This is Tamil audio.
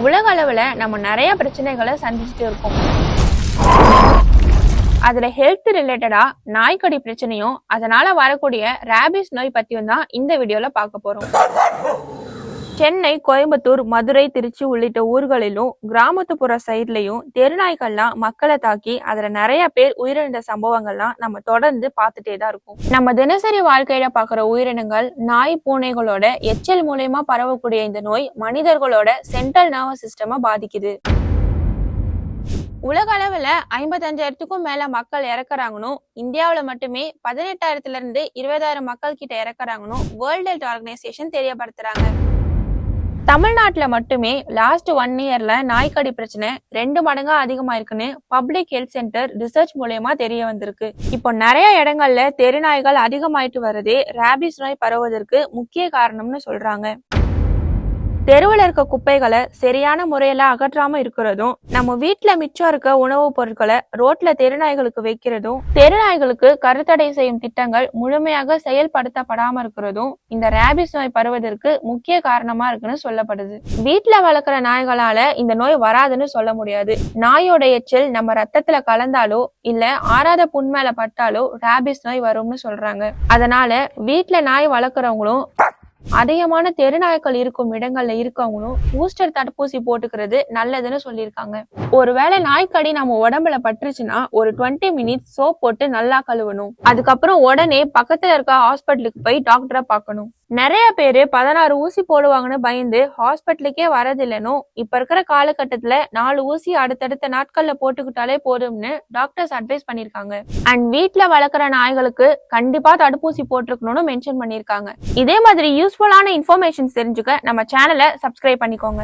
உலக அளவுல நம்ம நிறைய பிரச்சனைகளை சந்திச்சுட்டு இருக்கோம். அதுல ஹெல்த் ரிலேட்டடா நாய்க்கடி பிரச்சனையும் அதனால வரக்கூடிய ரேபிஸ் நோய் பத்தியும் தான் இந்த வீடியோல பார்க்க போறோம். சென்னை, கோயம்புத்தூர், மதுரை, திருச்சி உள்ளிட்ட ஊர்களிலும் கிராமத்துப்புற சைட்லயும் தெருநாய்கள்லாம் மக்களை தாக்கி அதுல நிறைய பேர் உயிரிழந்த சம்பவங்கள்லாம் நம்ம தொடர்ந்து பார்த்துட்டே தான் இருக்கும். நம்ம தினசரி வாழ்க்கையில பாக்குற உயிரினங்கள் நாய், பூனைகளோட எச்சல் மூலமா பரவக்கூடிய இந்த நோய் மனிதர்களோட சென்ட்ரல் நர்வஸ் சிஸ்டமை பாதிக்குது. உலக அளவுல 55,000க்கும் மேல மக்கள் இறக்குறாங்கன்னு, இந்தியாவில மட்டுமே 18,000ல இருந்து 20,000 மக்கள் கிட்ட இறக்குறாங்கன்னு வேர்ல்ட் ஹெல்த் ஆர்கனைசேஷன் தெரியப்படுத்துறாங்க. தமிழ்நாட்டுல மட்டுமே லாஸ்ட் 1 இயர்ல நாய்க்கடி பிரச்சனை 2 மடங்கா அதிகமா இருக்குன்னு பப்ளிக் ஹெல்த் சென்டர் ரிசர்ச் மூலமா தெரிய வந்திருக்கு. இப்போ நிறைய இடங்கள்ல தெருநாய்கள் அதிகமாயிட்டு வரதே ரேபிஸ் நோய் பரவுவதற்கு முக்கிய காரணம்னு சொல்றாங்க. தெருவுல இருக்க குப்பைகளை சரியான முறையில அகற்றாம இருக்கிறதும், நம்ம வீட்டுல மிச்சம் இருக்க உணவுப் பொருட்களை ரோட்ல தெருநாய்களுக்கு வைக்கிறதும், தெருநாய்களுக்கு கருத்தடை செய்யும் திட்டங்கள் முழுமையாக செயல்படுத்தப்படாம இருக்கிறதும் இந்த ரேபிஸ் நோய் பரவுவதற்கு முக்கிய காரணமா இருக்குன்னு சொல்லப்படுது. வீட்டுல வளர்க்குற நாய்களால இந்த நோய் வராதுன்னு சொல்ல முடியாது. நாயோட எச்சல் நம்ம ரத்தத்துல கலந்தாலோ இல்ல ஆறாத புண் மேல பட்டாலோ ரேபிஸ் நோய் வரும்னு சொல்றாங்க. அதனால வீட்டுல நாய் வளர்க்குறவங்களும் அதிகமான தெருநாய்கள் இருக்கும் இடங்கள்ல இருக்கவங்களும் பூஸ்டர் தடுப்பூசி போட்டுக்கிறது நல்லதுன்னு சொல்லியிருக்காங்க. ஒருவேளை நாய்க்கடி நம்ம உடம்புல பட்டுருச்சுன்னா ஒரு 20 மினிட்ஸ் சோப் போட்டு நல்லா கழுவணும். அதுக்கப்புறம் உடனே பக்கத்துல இருக்க ஹாஸ்பிட்டலுக்கு போய் டாக்டரை பார்க்கணும். நிறைய பேரு 16 ஊசி போடுவாங்கன்னு பயந்து ஹாஸ்பிட்டலுக்கே வரதில்லைன்னு, இப்ப இருக்கிற காலகட்டத்துல 4 ஊசி அடுத்தடுத்த நாட்கள்ல போட்டுக்கிட்டாலே போதும்னு டாக்டர்ஸ் அட்வைஸ் பண்ணிருக்காங்க. அண்ட் வீட்டுல வளர்க்குற நாய்களுக்கு கண்டிப்பா தடுப்பூசி போட்டிருக்கணும்னு மென்ஷன் பண்ணிருக்காங்க. இதே மாதிரி யூஸ்ஃபுல்லான இன்ஃபர்மேஷன் தெரிஞ்சுக்க நம்ம சேனலை சப்ஸ்கிரைப் பண்ணிக்கோங்க.